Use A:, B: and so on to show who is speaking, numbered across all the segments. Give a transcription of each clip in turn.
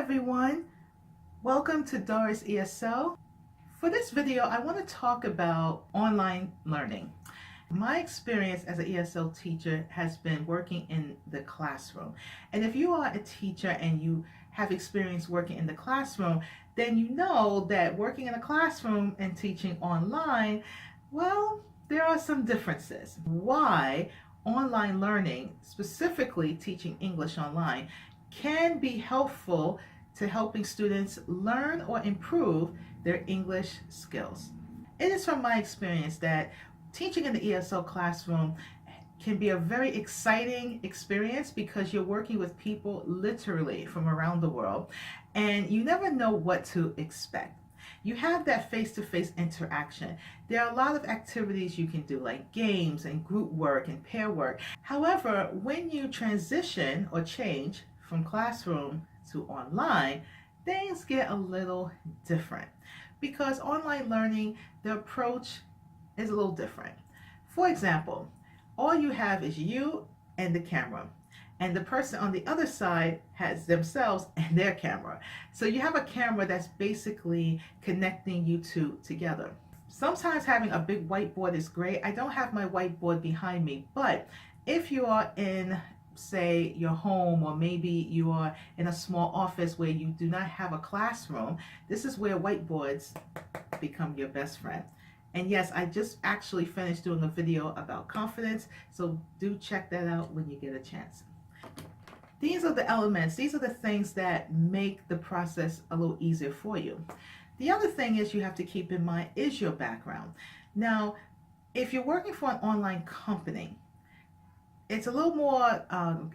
A: everyone, welcome to Doris ESL. For this video I want to talk about online learning. My experience as an ESL teacher has been working in the classroom, and if you are a teacher and you have experience working in the classroom, then you know that working in a classroom and teaching online, well, there are some differences. Why online learning, specifically teaching English online, can be helpful to helping students learn or improve their English skills. It is from my experience that teaching in the ESL classroom can be a very exciting experience because you're working with people literally from around the world and you never know what to expect. You have that face-to-face interaction. There are a lot of activities you can do, like games and group work and pair work. However, when you transition or change from classroom to online, things get a little different because online learning, the approach is a little different. For example, all you have is you and the camera, and the person on the other side has themselves and their camera. So you have a camera that's basically connecting you two together. Sometimes having a big whiteboard is great. I don't have my whiteboard behind me, but if you are in, say, your home, or maybe you are in a small office where you do not have a classroom, this is where whiteboards become your best friend. And yes, I just actually finished doing a video about confidence, so do check that out when you get a chance. These are the elements, these are the things that make the process a little easier for you. The other thing is you have to keep in mind is your background. Now, if you're working for an online company, it's a little more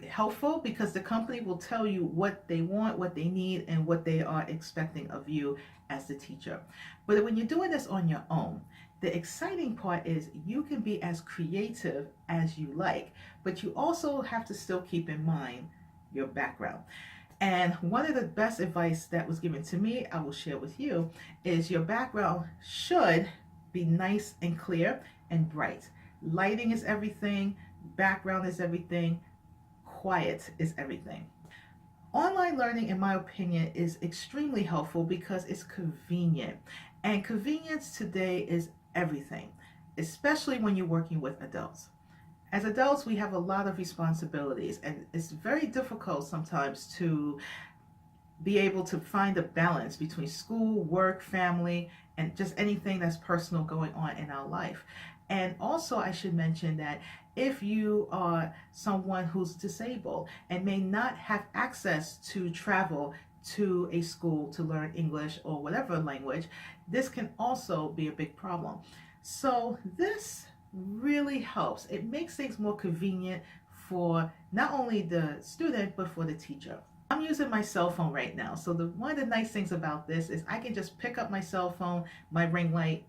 A: helpful because the company will tell you what they want, what they need, and what they are expecting of you as the teacher. But when you're doing this on your own, the exciting part is you can be as creative as you like, but you also have to still keep in mind your background. And one of the best advice that was given to me, I will share with you, is your background should be nice and clear and bright. Lighting is everything. Background is everything. Quiet is everything. Online learning, in my opinion, is extremely helpful because it's convenient. And convenience today is everything, especially when you're working with adults. As adults, we have a lot of responsibilities, and it's very difficult sometimes to be able to find a balance between school, work, family, and just anything that's personal going on in our life. And also, I should mention that if you are someone who's disabled and may not have access to travel to a school to learn English or whatever language, this can also be a big problem. So this really helps. It makes things more convenient for not only the student, but for the teacher. I'm using my cell phone right now. So one of the nice things about this is I can just pick up my cell phone, my ring light,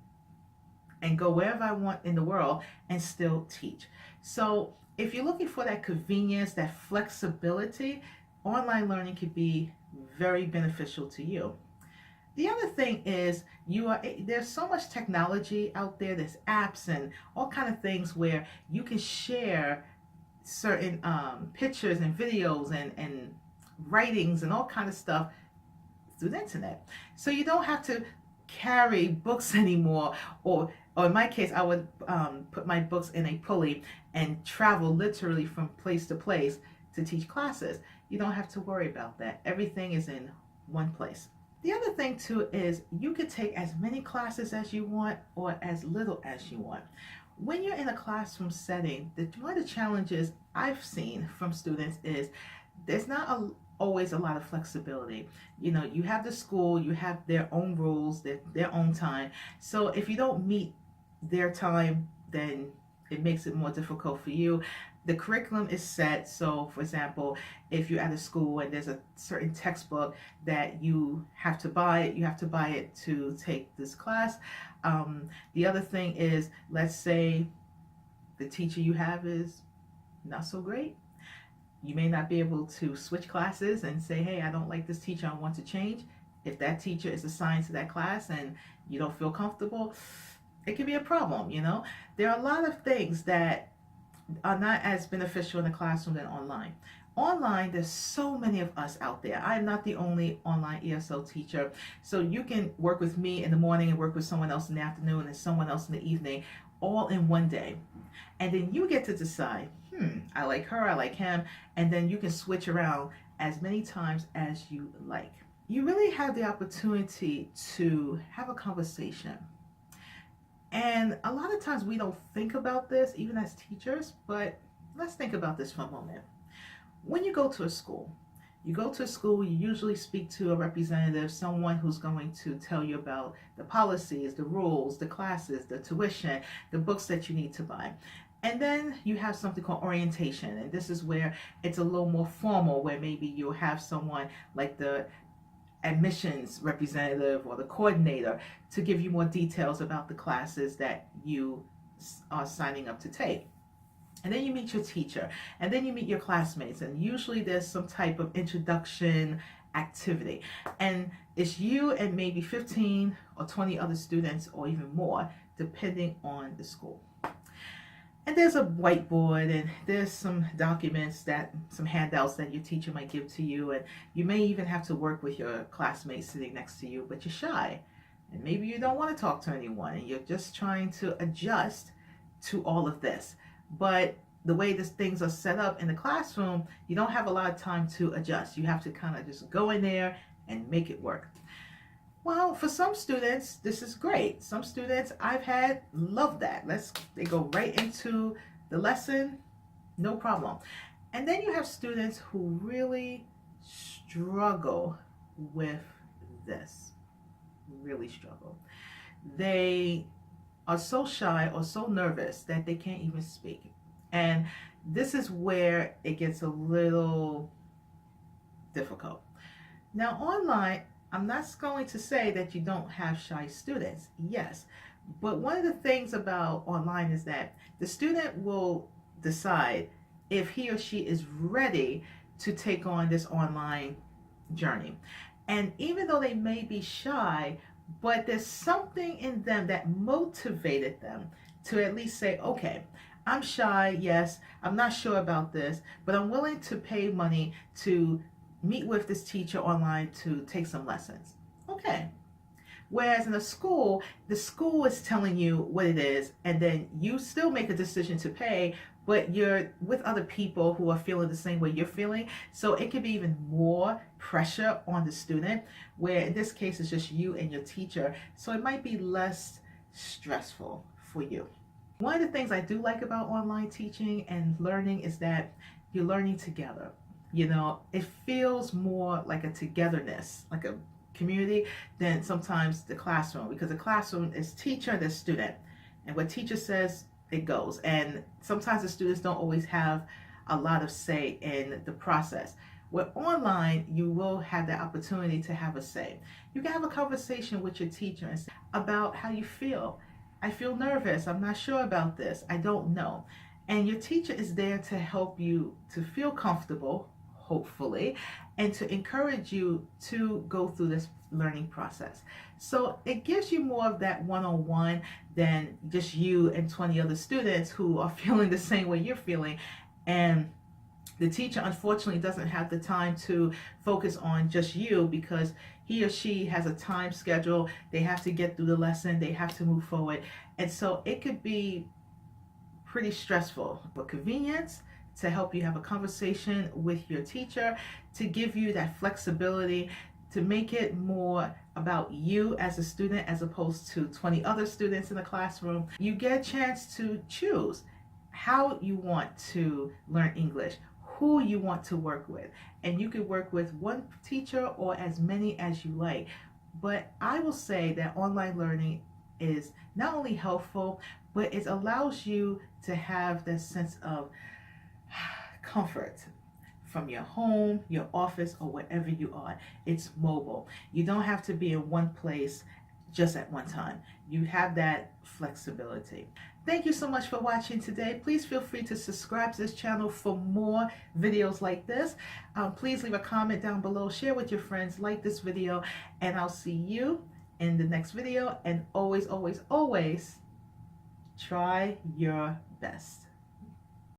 A: and go wherever I want in the world and still teach. So if you're looking for that convenience, that flexibility, online learning could be very beneficial to you. The other thing is there's so much technology out there. There's apps and all kind of things where you can share certain pictures and videos and writings and all kind of stuff through the internet. So you don't have to carry books anymore, or in my case, I would put my books in a pulley and travel literally from place to place to teach classes. You don't have to worry about that. Everything is in one place. The other thing too is you could take as many classes as you want or as little as you want. When you're in a classroom setting, one of the challenges I've seen from students is there's not always a lot of flexibility. You know, you have the school, you have their own rules, their own time. So if you don't meet their time, then it makes it more difficult for you. The curriculum is set. So for example, if you're at a school and there's a certain textbook that you have to buy, you have to buy it to take this class. The other thing is, let's say the teacher you have is not so great. You may not be able to switch classes and say, hey, I don't like this teacher, I want to change. If that teacher is assigned to that class and you don't feel comfortable, it can be a problem, you know. There are a lot of things that are not as beneficial in the classroom than online. Online, there's so many of us out there. I am not the only online ESL teacher. So you can work with me in the morning and work with someone else in the afternoon and someone else in the evening, all in one day. And then you get to decide, I like her, I like him, and then you can switch around as many times as you like. You really have the opportunity to have a conversation. And a lot of times we don't think about this, even as teachers, but let's think about this for a moment. When you go to a school, you usually speak to a representative, someone who's going to tell you about the policies, the rules, the classes, the tuition, the books that you need to buy. And then you have something called orientation, and this is where it's a little more formal, where maybe you'll have someone like the admissions representative or the coordinator to give you more details about the classes that you are signing up to take. And then you meet your teacher, and then you meet your classmates, and usually there's some type of introduction activity, and it's you and maybe 15 or 20 other students, or even more, depending on the school. And there's a whiteboard, and there's some documents, some handouts that your teacher might give to you, and you may even have to work with your classmates sitting next to you, but you're shy, and maybe you don't want to talk to anyone, and you're just trying to adjust to all of this. But the way these things are set up in the classroom, you don't have a lot of time to adjust. You have to kind of just go in there and make it work. Well, for some students, this is great. Some students I've had love that. They go right into the lesson, no problem. And then you have students who really struggle with this, really struggle. They are so shy or so nervous that they can't even speak. And this is where it gets a little difficult. Now, online, I'm not going to say that you don't have shy students. Yes, but one of the things about online is that the student will decide if he or she is ready to take on this online journey. And even though they may be shy, but there's something in them that motivated them to at least say, okay, I'm shy, yes, I'm not sure about this, but I'm willing to pay money to meet with this teacher online to take some lessons. Okay. Whereas in a school, the school is telling you what it is, and then you still make a decision to pay, but you're with other people who are feeling the same way you're feeling. So it could be even more pressure on the student, where in this case it's just you and your teacher. So it might be less stressful for you. One of the things I do like about online teaching and learning is that you're learning together. You know, it feels more like a togetherness, like a community, than sometimes the classroom, because the classroom is teacher, there's student, and what teacher says, it goes. And sometimes the students don't always have a lot of say in the process. With online, you will have the opportunity to have a say. You can have a conversation with your teacher about how you feel. I feel nervous, I'm not sure about this, I don't know. And your teacher is there to help you to feel comfortable, hopefully, and to encourage you to go through this learning process. So it gives you more of that one-on-one than just you and 20 other students who are feeling the same way you're feeling. And the teacher, unfortunately, doesn't have the time to focus on just you, because he or she has a time schedule. They have to get through the lesson. They have to move forward. And so it could be pretty stressful. For convenience, to help you have a conversation with your teacher, to give you that flexibility, to make it more about you as a student as opposed to 20 other students in the classroom. You get a chance to choose how you want to learn English, who you want to work with, and you could work with one teacher or as many as you like. But I will say that online learning is not only helpful, but it allows you to have that sense of comfort from your home, your office, or wherever you are. It's mobile. You don't have to be in one place just at one time. You have that flexibility. Thank you so much for watching today. Please feel free to subscribe to this channel for more videos like this. Please leave a comment down below, share with your friends, like this video, and I'll see you in the next video. And always, always, always try your best.